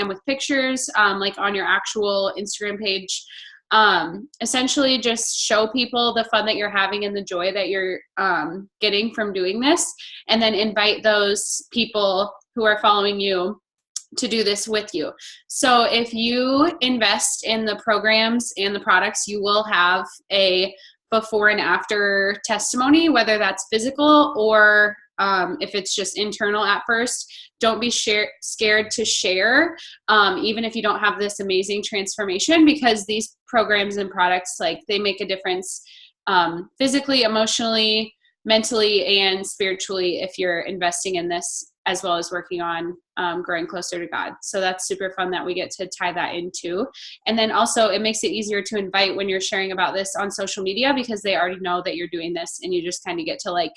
with pictures, like on your actual Instagram page. Essentially just show people the fun that you're having and the joy that you're getting from doing this, and then invite those people who are following you to do this with you. So if you invest in the programs and the products, you will have a before and after testimony, whether that's physical or if it's just internal at first. Don't be scared to share, even if you don't have this amazing transformation, because these programs and products, like, they make a difference physically, emotionally, mentally, and spiritually if you're investing in this, as well as working on growing closer to God. So that's super fun that we get to tie that into. And then also it makes it easier to invite when you're sharing about this on social media, because they already know that you're doing this, and you just kind of get to like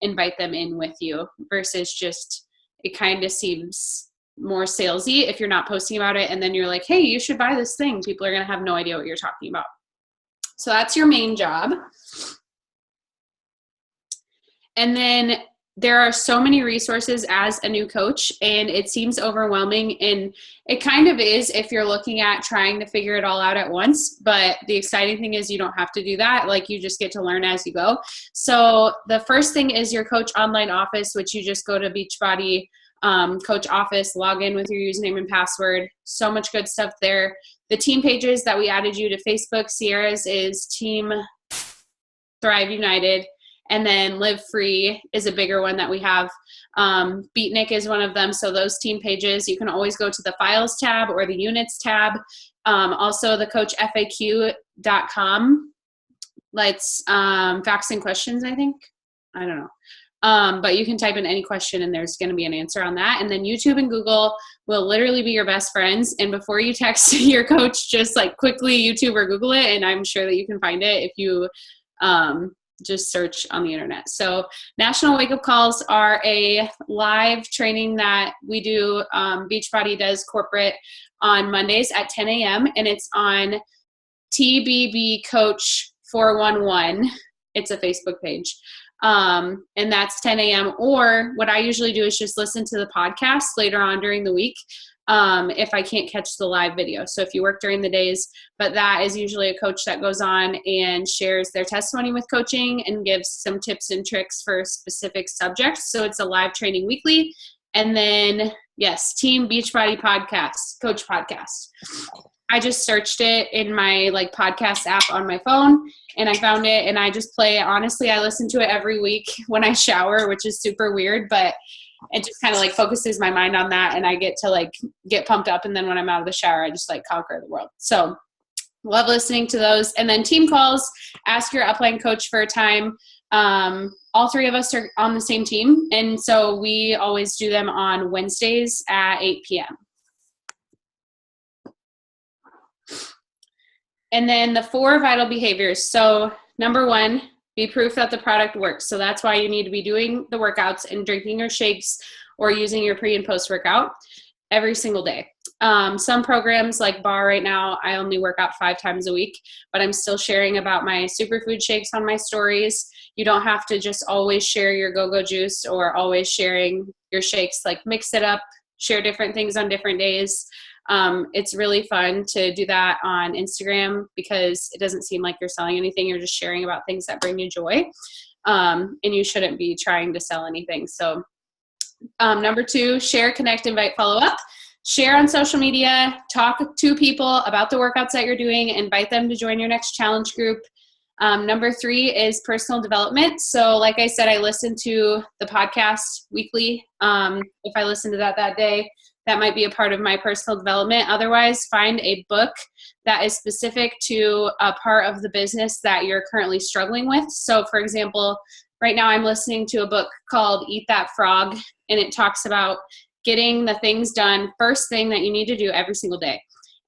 invite them in with you, versus just, it kind of seems more salesy if you're not posting about it and then you're like, hey, you should buy this thing. People are going to have no idea what you're talking about. So that's your main job. And then there are so many resources as a new coach, and it seems overwhelming, and it kind of is if you're looking at trying to figure it all out at once. But the exciting thing is you don't have to do that. Like, you just get to learn as you go. So the first thing is your coach online office, which you just go to Beachbody coach office, log in with your username and password. So much good stuff there. The team pages that we added you to Facebook, Sierra's is Team Thrive United. And then Live Free is a bigger one that we have. Beatnik is one of them. So those team pages, you can always go to the files tab or the units tab. Also the coachfaq.com. Let's facts and questions, I think. I don't know. But you can type in any question and there's going to be an answer on that. And then YouTube and Google will literally be your best friends. And before you text your coach, just like quickly YouTube or Google it. And I'm sure that you can find it if you just search on the internet. So National Wake Up Calls are a live training that we do. Beachbody does corporate on Mondays at 10 a.m. and it's on TBB Coach 411. It's a Facebook page. And that's 10 a.m. Or what I usually do is just listen to the podcast later on during the week. If I can't catch the live video. So if you work during the days, but that is usually a coach that goes on and shares their testimony with coaching and gives some tips and tricks for specific subjects. So it's a live training weekly. And then, yes, Team Beachbody Podcast, Coach Podcast. I just searched it in my like podcast app on my phone and I found it and I just play it. Honestly, I listen to it every week when I shower, which is super weird, but it just kind of like focuses my mind on that and I get to like get pumped up. And then when I'm out of the shower, I just like conquer the world. So love listening to those. And then team calls, ask your upline coach for a time. All three of us are on the same team. And so we always do them on Wednesdays at 8 p.m. And then the 4 vital behaviors. So number 1, be proof that the product works. So that's why you need to be doing the workouts and drinking your shakes or using your pre and post workout every single day. Some programs like Bar right now, I only work out 5 times a week, but I'm still sharing about my superfood shakes on my stories. You don't have to just always share your go-go juice or always sharing your shakes. Like mix it up, share different things on different days. It's really fun to do that on Instagram because it doesn't seem like you're selling anything. You're just sharing about things that bring you joy. And you shouldn't be trying to sell anything. So number 2, share, connect, invite, follow up. Share on social media, talk to people about the workouts that you're doing, invite them to join your next challenge group. Number 3 is personal development. So like I said, I listen to the podcast weekly. If I listen to that day, that might be a part of my personal development. Otherwise, find a book that is specific to a part of the business that you're currently struggling with. So for example, right now I'm listening to a book called Eat That Frog, and it talks about getting the things done first thing that you need to do every single day.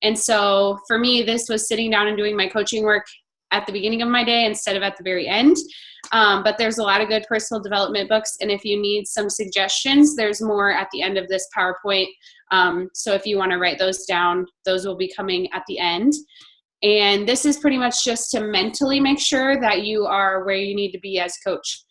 And so for me, this was sitting down and doing my coaching work at the beginning of my day instead of at the very end. But there's a lot of good personal development books. And if you need some suggestions, there's more at the end of this PowerPoint. So if you want to write those down, those will be coming at the end. And this is pretty much just to mentally make sure that you are where you need to be as coach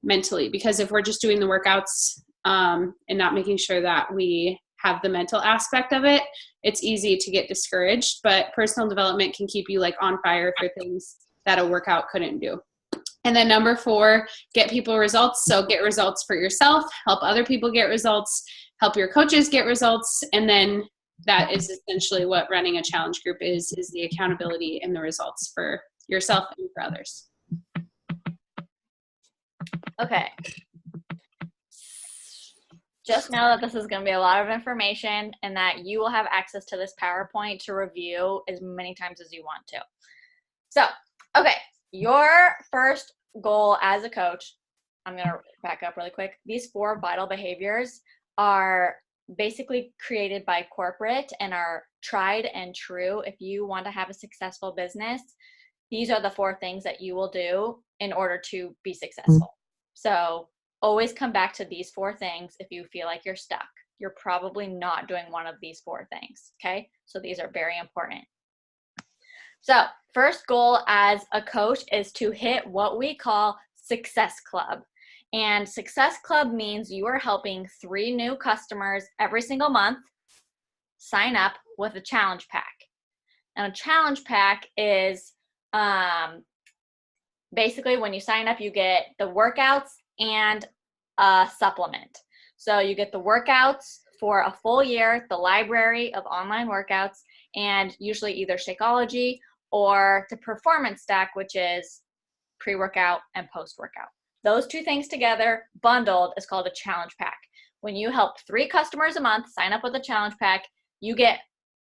mentally. Because if we're just doing the workouts and not making sure that we have the mental aspect of it, it's easy to get discouraged, but personal development can keep you like on fire for things that a workout couldn't do. And then number 4, get people results. So get results for yourself, help other people get results, help your coaches get results. And then that is essentially what running a challenge group is the accountability and the results for yourself and for others. Okay. Just know that this is going to be a lot of information and that you will have access to this PowerPoint to review as many times as you want to. So, okay, your first goal as a coach, I'm going to back up really quick. These 4 vital behaviors are basically created by corporate and are tried and true. If you want to have a successful business, these are the 4 things that you will do in order to be successful. So always come back to these 4 things if you feel like you're stuck. You're probably not doing one of these 4 things, okay? So these are very important. So first goal as a coach is to hit what we call Success Club. And Success Club means you are helping 3 new customers every single month sign up with a challenge pack. And a challenge pack is basically when you sign up, you get the workouts and a supplement. So you get the workouts for a full year, the library of online workouts, and usually either Shakeology or the Performance Stack, which is pre-workout and post-workout. Those 2 things together, bundled, is called a challenge pack. When you help 3 customers a month sign up with a challenge pack, you get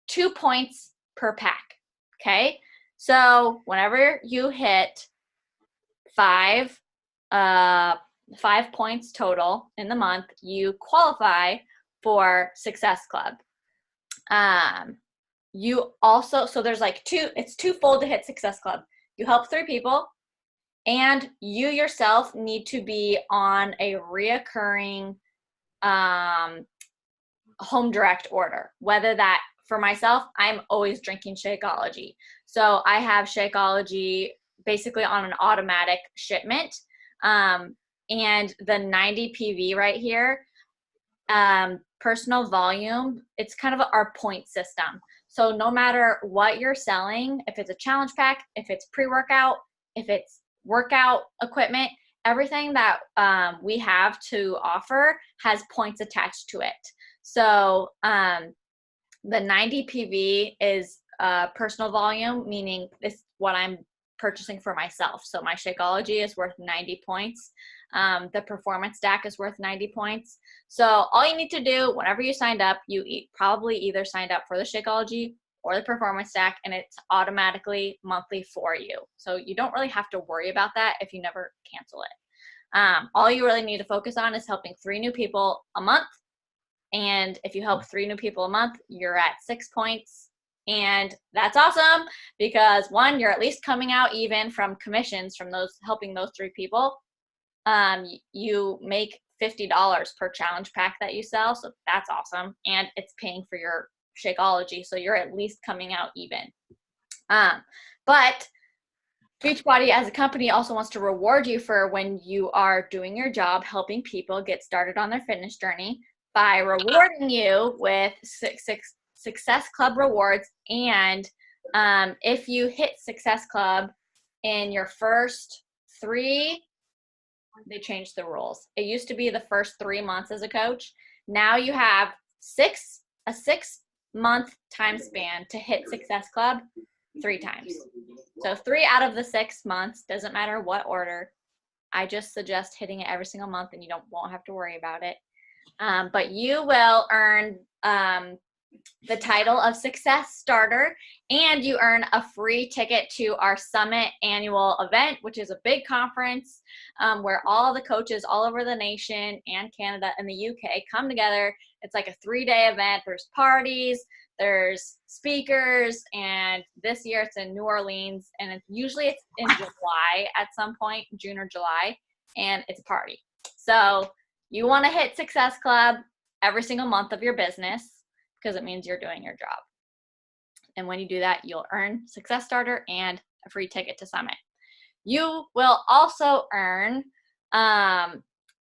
2 points per pack, okay? So whenever you hit 5 points total in the month, you qualify for Success Club. You also, so there's like it's twofold to hit Success Club. You help 3 people, and you yourself need to be on a reoccurring home direct order. Whether that, for myself, I'm always drinking Shakeology. So I have Shakeology basically on an automatic shipment. And the 90 PV right here, personal volume, it's kind of our point system. So no matter what you're selling, if it's a challenge pack, if it's pre-workout, if it's workout equipment, everything that we have to offer has points attached to it. So the 90 PV is personal volume, meaning it's what I'm purchasing for myself. So my Shakeology is worth 90 points. The Performance Stack is worth 90 points. So all you need to do whenever you signed up, you probably either signed up for the Shakeology or the Performance Stack, and it's automatically monthly for you. So you don't really have to worry about that if you never cancel it. All you really need to focus on is helping 3 new people a month. And if you help 3 new people a month, you're at 6 points. And that's awesome because 1, you're at least coming out even from commissions from those helping those 3 people. You make $50 per challenge pack that you sell, so that's awesome, and it's paying for your Shakeology, so you're at least coming out even. But Beachbody as a company also wants to reward you for when you are doing your job helping people get started on their fitness journey by rewarding you with Success Club rewards. And if you hit Success Club in your first 3, they changed the rules. It used to be the first 3 months as a coach. Now you have a 6-month time span to hit Success Club 3 times. So 3 out of the 6 months, doesn't matter what order. I just suggest hitting it every single month, and you won't have to worry about it. But you will earn the title of Success Starter, and you earn a free ticket to our Summit annual event, which is a big conference where all the coaches all over the nation and Canada and the UK come together. It's like a 3-day event. There's parties, there's speakers, and this year it's in New Orleans, and usually it's in July at some point, June or July, and it's a party. So you want to hit Success Club every single month of your business, because it means you're doing your job. And when you do that, you'll earn Success Starter and a free ticket to Summit. You will also earn,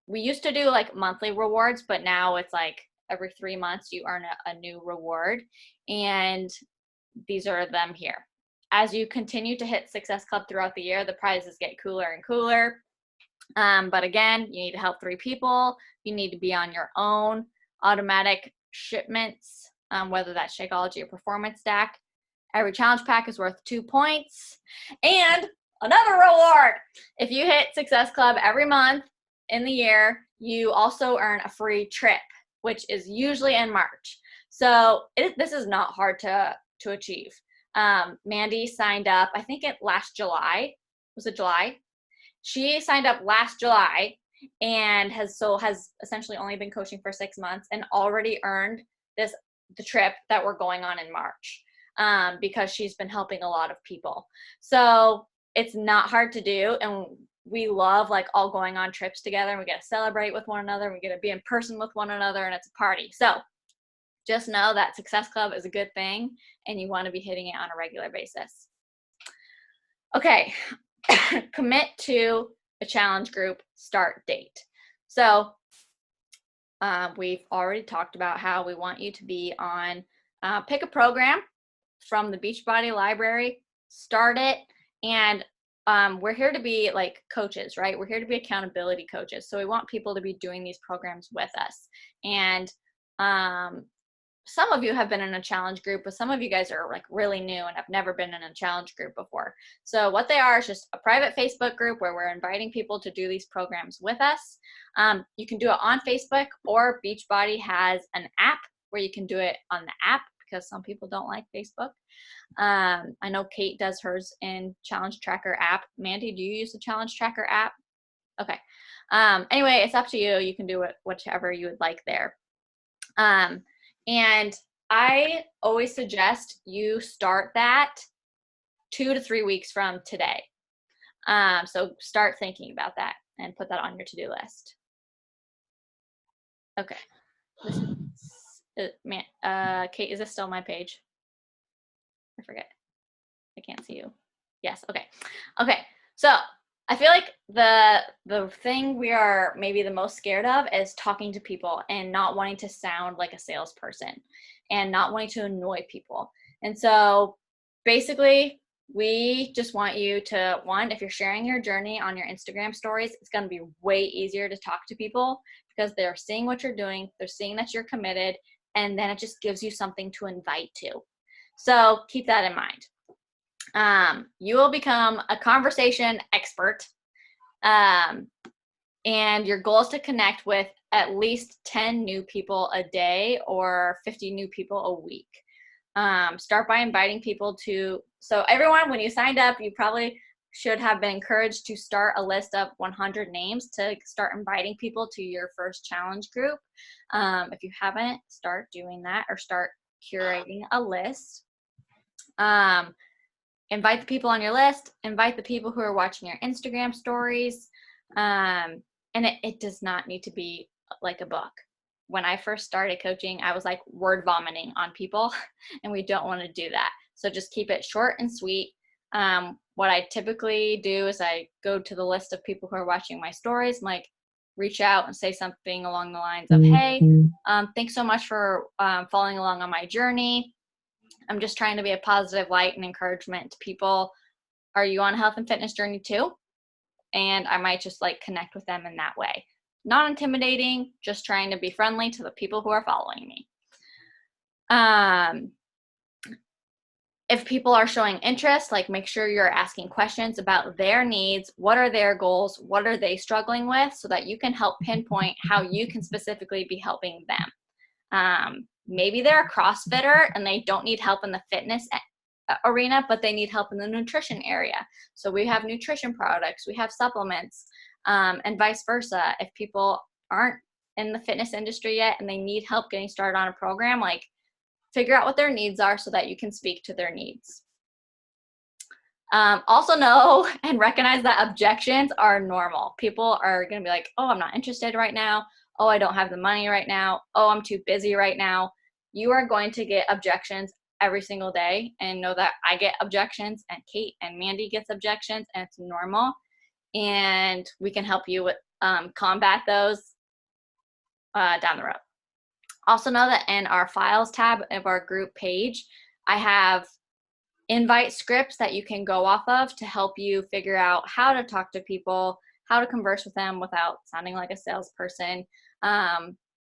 we used to do like monthly rewards, but now it's like every 3 months you earn a new reward, and these are them here. As you continue to hit Success Club throughout the year, the prizes get cooler and cooler. But again, you need to help 3 people. You need to be on your own. Automatic shipments, whether that's Shakeology or Performance Stack. Every challenge pack is worth 2 points. And another reward, if you hit Success Club every month in the year, you also earn a free trip, which is usually in March. So this is not hard to achieve. Mandy signed up, I think last July. Was it July? She signed up last July and has essentially only been coaching for 6 months and already earned the trip that we're going on in March, because she's been helping a lot of people. So it's not hard to do, and we love like all going on trips together, and we get to celebrate with one another, and we get to be in person with one another, and it's a party. So just know that Success Club is a good thing, and you want to be hitting it on a regular basis. Okay, commit to a challenge group start date. So we've already talked about how we want you to be on, pick a program from the Beachbody library, start it, and we're here to be like coaches, right? We're here to be accountability coaches. So we want people to be doing these programs with us. And some of you have been in a challenge group, but some of you guys are like really new and have never been in a challenge group before. So what they are is just a private Facebook group where we're inviting people to do these programs with us. You can do it on Facebook, or Beachbody has an app where you can do it on the app, because some people don't like Facebook. I know Kate does hers in Challenge Tracker app. Mandy, do you use the Challenge Tracker app? Okay. Anyway, it's up to you. You can do it whichever you would like there. And I always suggest you start that 2 to 3 weeks from today. So start thinking about that and put that on your to-do list. Okay. Kate, is this still my page? I forget. I can't see you. Yes. Okay. Okay. So I feel like the thing we are maybe the most scared of is talking to people and not wanting to sound like a salesperson and not wanting to annoy people. And so basically, we just want you to, one, if you're sharing your journey on your Instagram stories, it's going to be way easier to talk to people because they're seeing what you're doing, they're seeing that you're committed, and then it just gives you something to invite to. So keep that in mind. You will become a conversation expert, and your goal is to connect with at least 10 new people a day or 50 new people a week. Start by inviting people to, so everyone, when you signed up, you probably should have been encouraged to start a list of 100 names to start inviting people to your first challenge group. If you haven't, start doing that, or start curating a list. Invite the people on your list, invite the people who are watching your Instagram stories. And it does not need to be like a book. When I first started coaching, I was like word vomiting on people, and we don't want to do that. So just keep it short and sweet. What I typically do is I go to the list of people who are watching my stories, and like reach out and say something along the lines of, hey, thanks so much for following along on my journey. I'm just trying to be a positive light and encouragement to people. Are you on a health and fitness journey too? And I might just like connect with them in that way. Not intimidating, just trying to be friendly to the people who are following me. If people are showing interest, like make sure you're asking questions about their needs. What are their goals? What are they struggling with? So that you can help pinpoint how you can specifically be helping them. Maybe they're a CrossFitter and they don't need help in the fitness arena, but they need help in the nutrition area. So we have nutrition products, we have supplements, and vice versa. If people aren't in the fitness industry yet and they need help getting started on a program, like figure out what their needs are so that you can speak to their needs. Also know and recognize that objections are normal. People are going to be like, oh, I'm not interested right now. Oh, I don't have the money right now. Oh, I'm too busy right now. You are going to get objections every single day, and know that I get objections, and Kate and Mandy gets objections, and it's normal. And we can help you with combat those down the road. Also know that in our files tab of our group page, I have invite scripts that you can go off of to help you figure out how to talk to people, how to converse with them without sounding like a salesperson,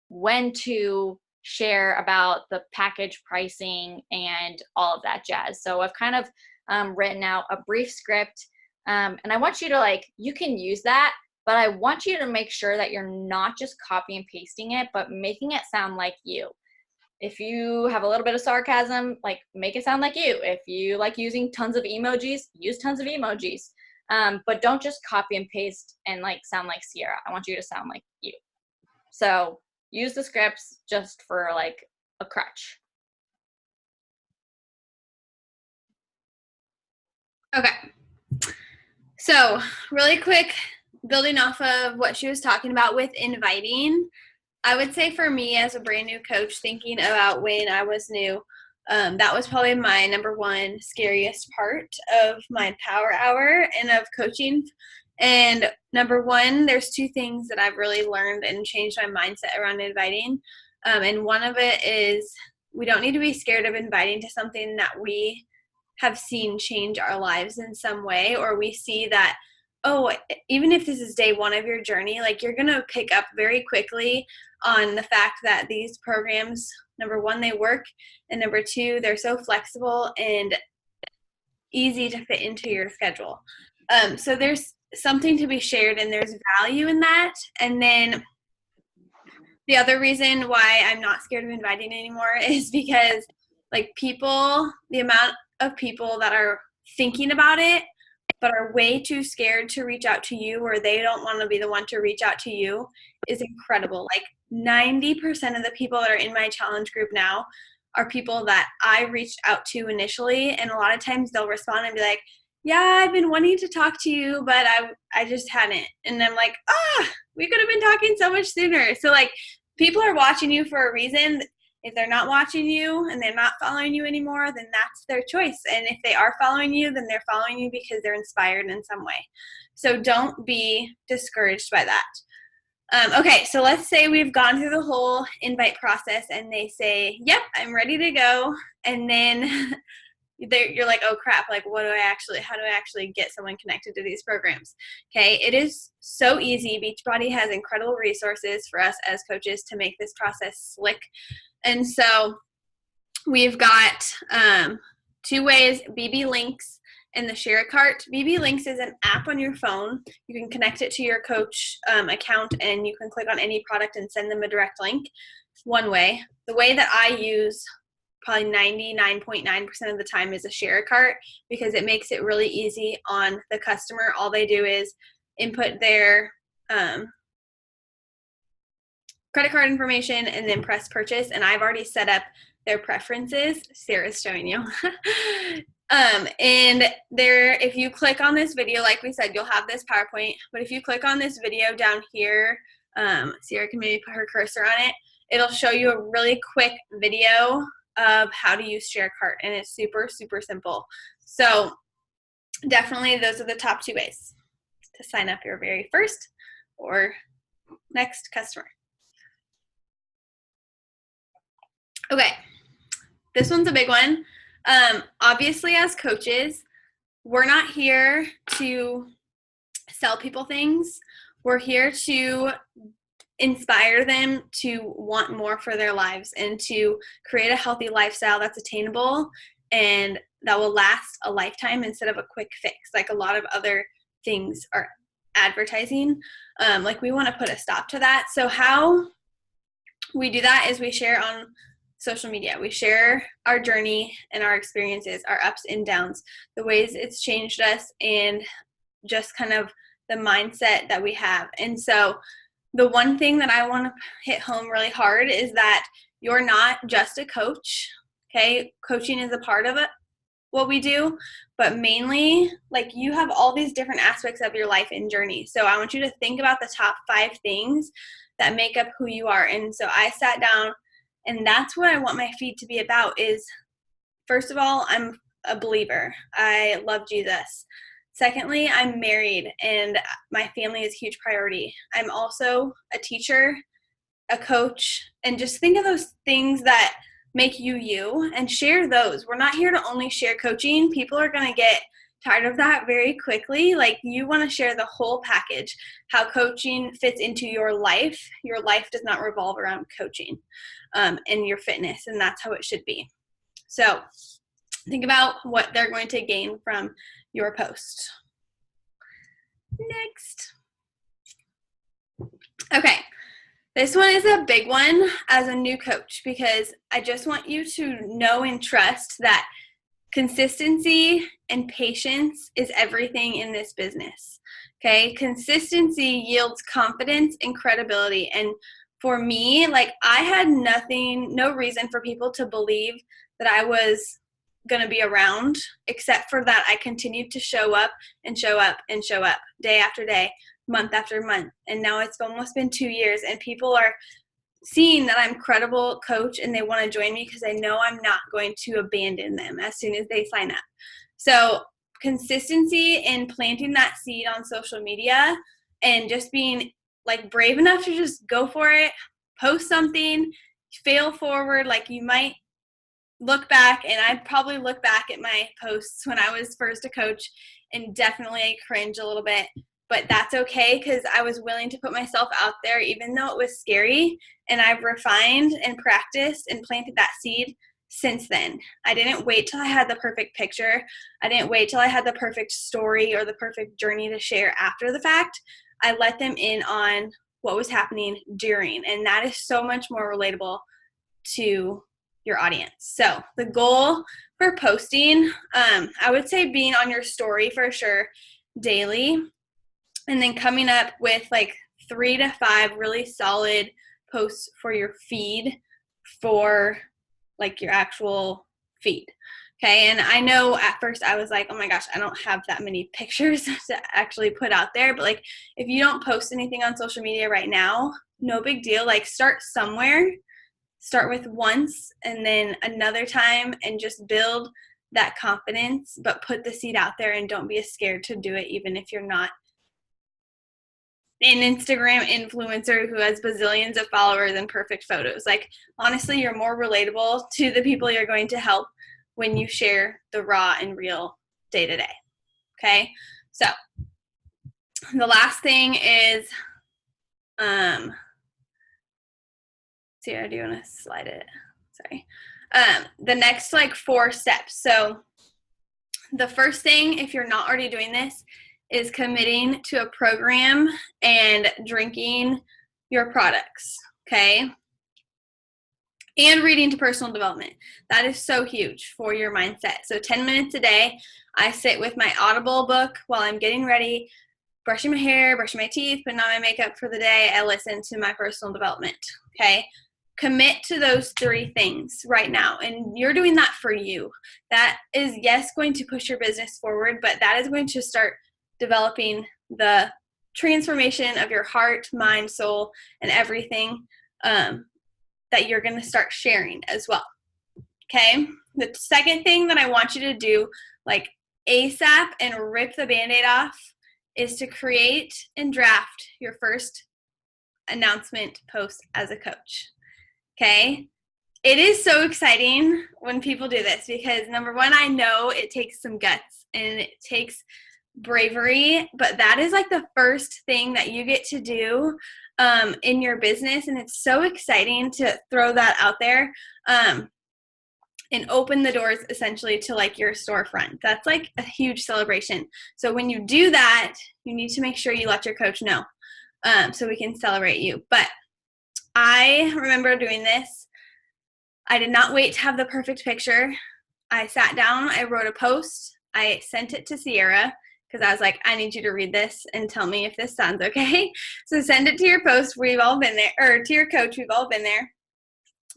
when to share about the package pricing and all of that jazz. So I've kind of written out a brief script, and I want you to you can use that, but I want you to make sure that you're not just copy and pasting it, but making it sound like you. If you have a little bit of sarcasm, make it sound like you. If you like using tons of emojis, use tons of emojis. But don't just copy and paste and sound like Sierra. I want you to sound like you. So use the scripts just for a crutch. Okay. So really quick, building off of what she was talking about with inviting, I would say for me as a brand new coach, thinking about when I was new, that was probably my number one scariest part of my power hour and of coaching. And number one, there's two things that I've really learned and changed my mindset around inviting. And one of it is we don't need to be scared of inviting to something that we have seen change our lives in some way, or we see that, oh, even if this is day one of your journey, you're going to pick up very quickly on the fact that these programs, number one, they work, and number two, they're so flexible and easy to fit into your schedule. So there's something to be shared, and there's value in that. And then the other reason why I'm not scared of inviting anymore is because the amount of people that are thinking about it but are way too scared to reach out to you, or they don't want to be the one to reach out to you, is incredible. 90% of the people that are in my challenge group now are people that I reached out to initially, and a lot of times they'll respond and be like, yeah, I've been wanting to talk to you, but I just hadn't. And I'm like, we could have been talking so much sooner. So people are watching you for a reason. If they're not watching you and they're not following you anymore, then that's their choice. And if they are following you, then they're following you because they're inspired in some way. So don't be discouraged by that. Okay, so let's say we've gone through the whole invite process and they say, yep, I'm ready to go. And then you're like, oh crap, how do I actually get someone connected to these programs? Okay, it is so easy. Beachbody has incredible resources for us as coaches to make this process slick. And so we've got two ways, BB Links and the Share a Cart. BB Links is an app on your phone. You can connect it to your coach account, and you can click on any product and send them a direct link. One way. The way that I use probably 99.9% of the time is a Share a Cart, because it makes it really easy on the customer. All they do is input their credit card information and then press purchase, and I've already set up their preferences. Sarah's showing you. And there, if you click on this video, like we said, you'll have this PowerPoint, but if you click on this video down here, Sarah can maybe put her cursor on it, it'll show you a really quick video of how to use Share a Cart, and it's super, super simple. So definitely those are the top two ways to sign up your very first or next customer. Okay, this one's a big one. Obviously, as coaches, we're not here to sell people things. We're here to inspire them to want more for their lives and to create a healthy lifestyle that's attainable and that will last a lifetime instead of a quick fix, like a lot of other things are advertising. We want to put a stop to that. So how we do that is we share on social media. We share our journey and our experiences, our ups and downs, the ways it's changed us, and just kind of the mindset that we have. And so the one thing that I want to hit home really hard is that you're not just a coach, okay? Coaching is a part of it, what we do, but mainly, you have all these different aspects of your life and journey. So I want you to think about the top 5 things that make up who you are. And so I sat down, and that's what I want my feed to be about is, first of all, I'm a believer. I love Jesus. Secondly, I'm married, and my family is a huge priority. I'm also a teacher. a coach, and just think of those things that make you you and share those. We're not here to only share coaching. People are going to get tired of that very quickly. Like, you want to share the whole package, how coaching fits into your life. Your life does not revolve around coaching and your fitness, and that's how it should be. So think about what they're going to gain from your post. Next. Okay. This one is a big one as a new coach, because I just want you to know and trust that consistency and patience is everything in this business. Okay? Consistency yields confidence and credibility. And for me, like, I had no reason for people to believe that I was going to be around, except for that I continued to show up and show up and show up day after day, month after month. And now it's almost been 2 years, and people are seeing that I'm a credible coach, and they want to join me because they know I'm not going to abandon them as soon as they sign up. So consistency in planting that seed on social media, and just being like brave enough to just go for it, post something, fail forward. Like, you might look back, and I probably look back at my posts when I was first a coach and definitely cringe a little bit, but that's okay, because I was willing to put myself out there even though it was scary, and I've refined and practiced and planted that seed since then. I didn't wait till I had the perfect picture. I didn't wait till I had the perfect story or the perfect journey to share after the fact. I let them in on what was happening during, and that is so much more relatable to your audience. So the goal for posting, I would say being on your story for sure daily, and then coming up with like 3 to 5 really solid posts for your feed, for like your actual feed. Okay. And I know at first I was like, oh my gosh, I don't have that many pictures to actually put out there. But like, if you don't post anything on social media right now, no big deal. Like, start somewhere. Start with once and then another time, and just build that confidence, but put the seed out there, and don't be scared to do it, even if you're not an Instagram influencer who has bazillions of followers and perfect photos. Like, honestly, you're more relatable to the people you're going to help when you share the raw and real day to day. Okay. So the last thing is, Sierra, do you want to slide it? Sorry. The next like 4 steps. So the first thing, if you're not already doing this, is committing to a program and drinking your products. Okay. And reading to personal development. That is so huge for your mindset. So 10 minutes a day, I sit with my Audible book while I'm getting ready, brushing my hair, brushing my teeth, putting on my makeup for the day. I listen to my personal development. Okay. Commit to those 3 things right now. And you're doing that for you. That is, yes, going to push your business forward, but that is going to start developing the transformation of your heart, mind, soul, and everything that you're going to start sharing as well. Okay. The second thing that I want you to do, like ASAP and rip the Band-Aid off, is to create and draft your first announcement post as a coach. Okay. It is so exciting when people do this, because number one, I know it takes some guts and it takes bravery, but that is like the first thing that you get to do in your business. And it's so exciting to throw that out there and open the doors essentially to like your storefront. That's like a huge celebration. So when you do that, you need to make sure you let your coach know so we can celebrate you. But I remember doing this. I did not wait to have the perfect picture. I sat down, I wrote a post, I sent it to Sierra, because I was like, I need you to read this and tell me if this sounds okay. So send it to your post. We've all been there, or to your coach. We've all been there.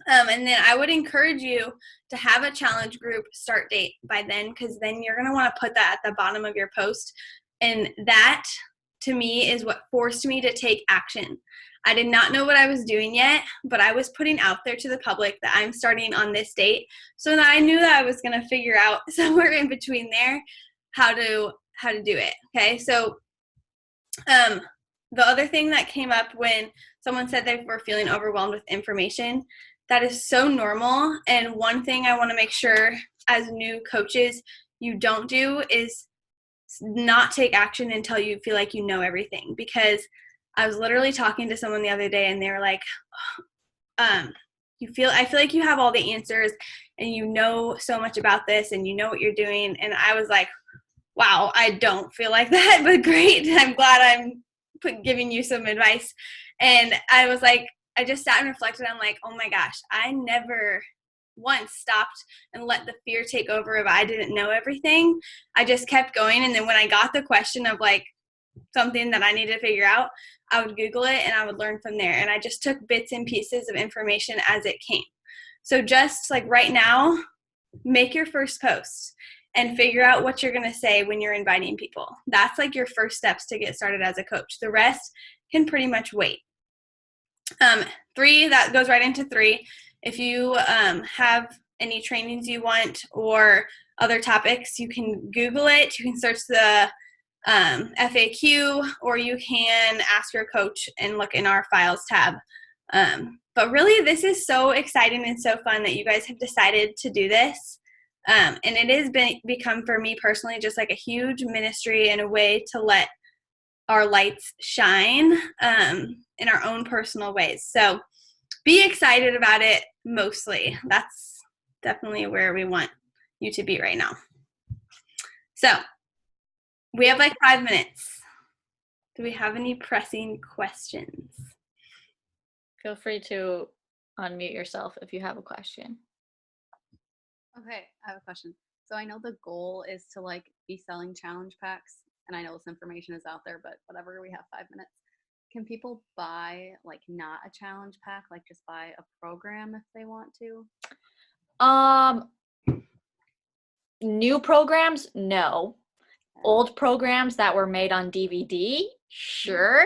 And then I would encourage you to have a challenge group start date by then, because then you're going to want to put that at the bottom of your post. And that, to me, is what forced me to take action. I did not know what I was doing yet, but I was putting out there to the public that I'm starting on this date, so that I knew that I was going to figure out somewhere in between there how to do it. Okay. So, the other thing that came up when someone said they were feeling overwhelmed with information. That is so normal. And one thing I want to make sure as new coaches you don't do is not take action until you feel like you know everything. Because I was literally talking to someone the other day and they were like, I feel like you have all the answers and you know so much about this and you know what you're doing. And I was like, wow, I don't feel like that, but great. I'm glad I'm giving you some advice. And I was like, I just sat and reflected. I'm like, oh my gosh, I never once stopped and let the fear take over if I didn't know everything. I just kept going. And then when I got the question of like something that I needed to figure out, I would Google it and I would learn from there. And I just took bits and pieces of information as it came. So just like right now, make your first post and figure out what you're going to say when you're inviting people. That's like your first steps to get started as a coach. The rest can pretty much wait. 3, that goes right into 3. If you have any trainings you want or other topics, you can Google it. You can search the FAQ, or you can ask your coach and look in our files tab. But really, this is so exciting and so fun that you guys have decided to do this. And it has become for me personally just like a huge ministry and a way to let our lights shine in our own personal ways. So be excited about it mostly. That's definitely where we want you to be right now. So we have like 5 minutes. Do we have any pressing questions? Feel free to unmute yourself if you have a question. Okay, I have a question. So I know the goal is to like be selling challenge packs, and I know this information is out there, but whatever, we have 5 minutes. Can people buy like not a challenge pack, like just buy a program if they want to? New programs, no. Old programs that were made on DVD, sure.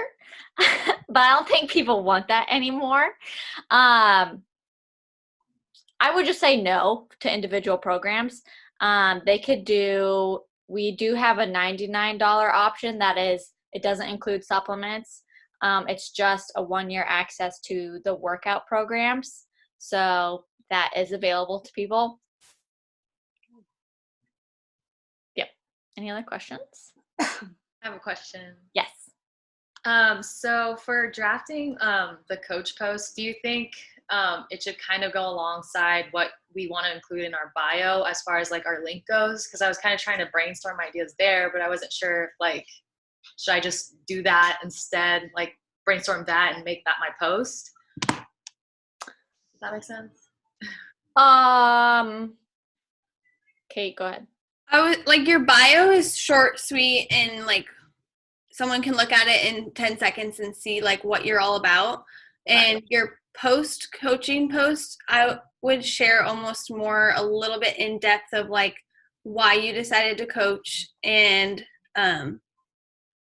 But I don't think people want that anymore. I would just say no to individual programs. We do have a $99 option that is, it doesn't include supplements. It's just a 1-year access to the workout programs. So that is available to people. Yep. Any other questions? I have a question. Yes. So for drafting the coach post, do you think it should kind of go alongside what we want to include in our bio as far as like our link goes? Because I was kind of trying to brainstorm ideas there, but I wasn't sure if like, should I just do that instead, like brainstorm that and make that my post? Does that make sense? Kate, go ahead. I would like your bio is short, sweet, and like someone can look at it in 10 seconds and see like what you're all about. And your coaching post, I would share almost more a little bit in depth of like why you decided to coach and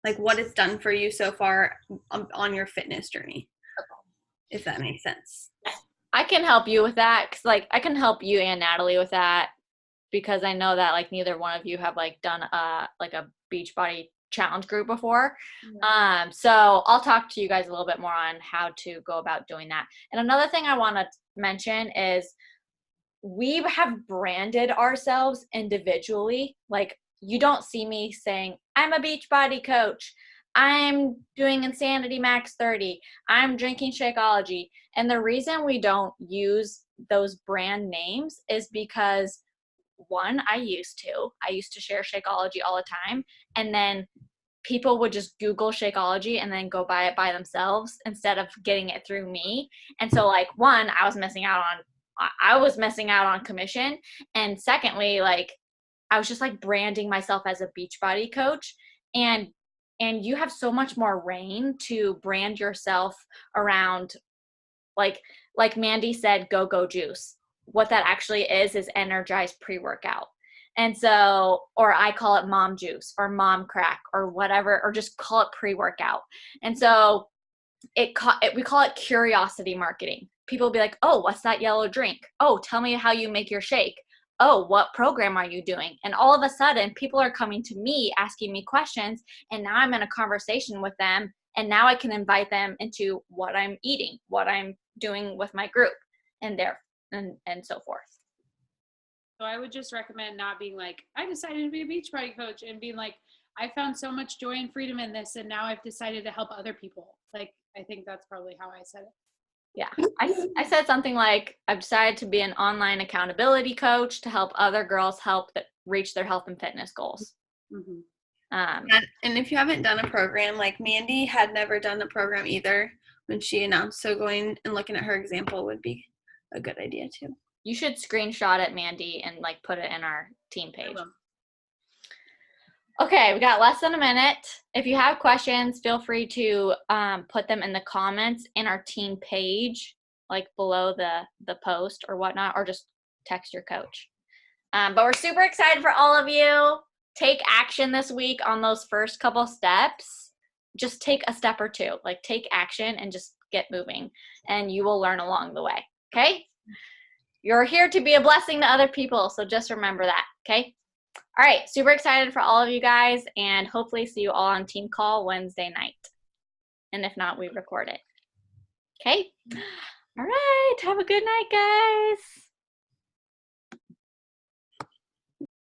like what it's done for you so far on your fitness journey, if that makes sense. I can help you with that, because like I can help you and Natalie with that, because I know that like neither one of you have like done like a Beachbody challenge group before. So I'll talk to you guys a little bit more on how to go about doing that. And another thing I want to mention is we have branded ourselves individually. Like you don't see me saying, I'm a Beachbody coach, I'm doing Insanity Max 30, I'm drinking Shakeology. And the reason we don't use those brand names is because one, I used to share Shakeology all the time, and then people would just Google Shakeology and then go buy it by themselves instead of getting it through me. And so like one, I was missing out on commission, and secondly, like I was just like branding myself as a Beachbody coach, and you have so much more reign to brand yourself around like Mandy said, go juice. What that actually is energized pre-workout. And so, or I call it mom juice or mom crack or whatever, or just call it pre-workout. And so we call it curiosity marketing. People will be like, oh, what's that yellow drink? Oh, tell me how you make your shake. Oh, what program are you doing? And all of a sudden people are coming to me asking me questions. And now I'm in a conversation with them And now I can invite them into what I'm eating, what I'm doing with my group, and so forth. So I would just recommend not being like, I decided to be a Beachbody coach, and being like, I found so much joy and freedom in this, and now I've decided to help other people. Like, I think that's probably how I said it. Yeah, I said something like, I've decided to be an online accountability coach to help other girls reach their health and fitness goals. Mm-hmm. And if you haven't done a program, like Mandy had never done a program either when she announced, so going and looking at her example would be a good idea too. You should screenshot it, Mandy, and like put it in our team page. Okay, we got less than a minute. If you have questions, feel free to put them in the comments in our team page, like below the post or whatnot, or just text your coach. But we're super excited for all of you. Take action this week on those first couple steps. Just take a step or two. Like, take action and just get moving, and you will learn along the way, okay? You're here to be a blessing to other people, so just remember that, okay? All right, super excited for all of you guys, and hopefully see you all on team call Wednesday night. And if not, we record it. Okay? All right, have a good night, guys.